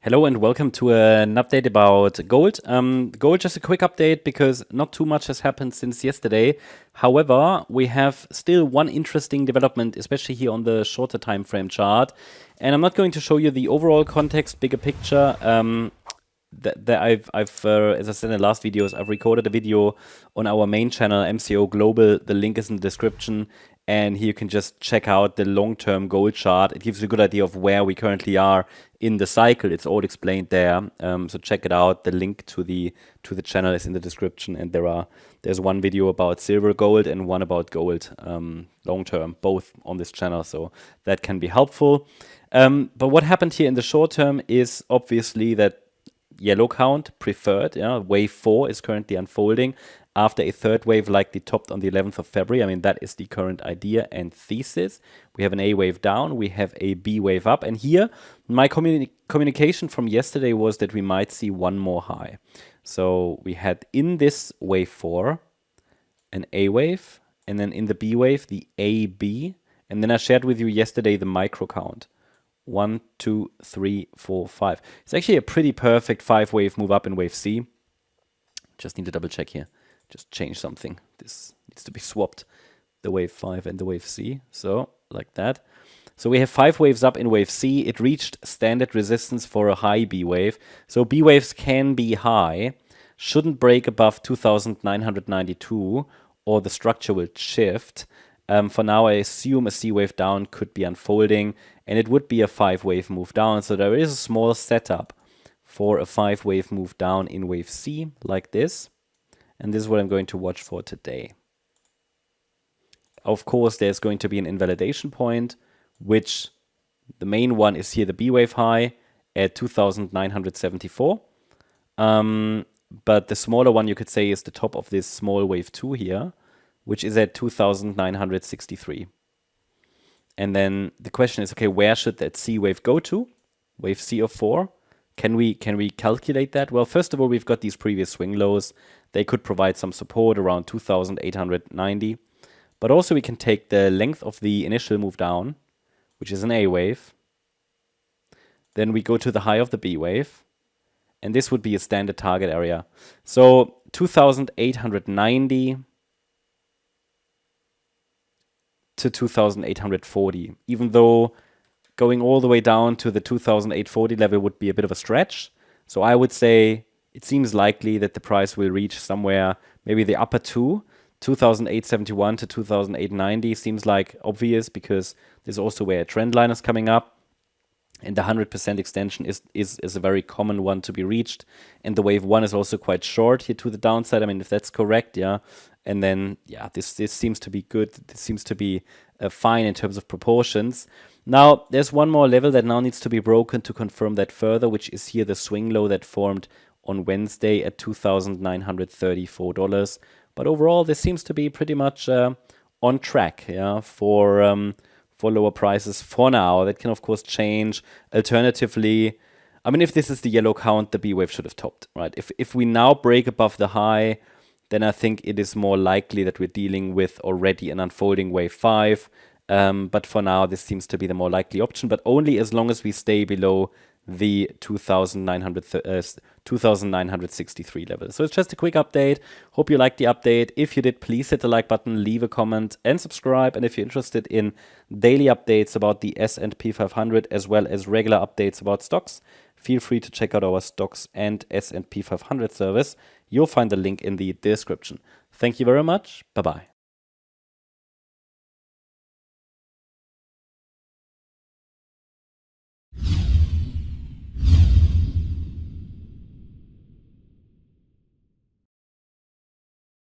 Hello and welcome to an update about gold. Gold, just a quick update because not too much has happened since yesterday. However, we have still one interesting development, especially here on the shorter time frame chart. And I'm not going to show you the overall context, bigger picture. As I said in the last videos, I've recorded a video on our main channel, MCO Global. The link is in the description. And here you can just check out the long-term gold chart. It gives you a good idea of where we currently are in the cycle. It's all explained there. So check it out. The link to the channel is in the description. And there's one video about silver gold and one about gold long-term, both on this channel. So that can be helpful. But what happened here in the short term is obviously that yellow count preferred. Wave 4 is currently unfolding after a third wave likely topped on the 11th of February. I mean, that is the current idea and thesis. We have an A wave down, we have a B wave up. And here, my communication from yesterday was that we might see one more high. So we had in this wave 4 an A wave, and then in the B wave, the AB. And then I shared with you yesterday the micro count. 1, 2, 3, 4, 5. It's actually a pretty perfect 5-wave move up in wave C. Just need to double check here. Just change something. This needs to be swapped, the wave 5 and the wave C. So, like that. So we have 5 waves up in wave C. It reached standard resistance for a high B wave. So B waves can be high. Shouldn't break above 2,992 or the structure will shift. For now, I assume a C wave down could be unfolding, and it would be a 5-wave move down. So there is a small setup for a 5-wave move down in wave C, like this. And this is what I'm going to watch for today. Of course, there's going to be an invalidation point, which the main one is here, the B wave high at 2,974. But the smaller one, you could say, is the top of this small wave 2 here, which is at 2,963. And then the question is, okay, where should that C wave go to? Wave C of 4. Can we calculate that? Well, first of all, we've got these previous swing lows. They could provide some support around 2,890. But also we can take the length of the initial move down, which is an A wave. Then we go to the high of the B wave. And this would be a standard target area. So 2,890 to 2,840, even though going all the way down to the 2,840 level would be a bit of a stretch. So I would say it seems likely that the price will reach somewhere, maybe the upper 2,871 to 2,890 seems like obvious because there's also where a trend line is coming up. And the 100% extension is a very common one to be reached. And the wave 1 is also quite short here to the downside. I mean, if that's correct, yeah. And then, yeah, this seems to be good. This seems to be fine in terms of proportions. Now, there's one more level that now needs to be broken to confirm that further, which is here the swing low that formed on Wednesday at $2,934. But overall, this seems to be pretty much on track, yeah, for lower prices for now. That can, of course, change. Alternatively, I mean, if this is the yellow count, the B wave should have topped, right? If we now break above the high, then I think it is more likely that we're dealing with already an unfolding wave 5. But for now, this seems to be the more likely option, but only as long as we stay below the 2,963 level. So it's just a quick update. Hope you liked the update. If you did, please hit the like button, leave a comment, and subscribe. And if you're interested in daily updates about the S&P 500 as well as regular updates about stocks, feel free to check out our stocks and S&P 500 service. You'll find the link in the description. Thank you very much. Bye-bye.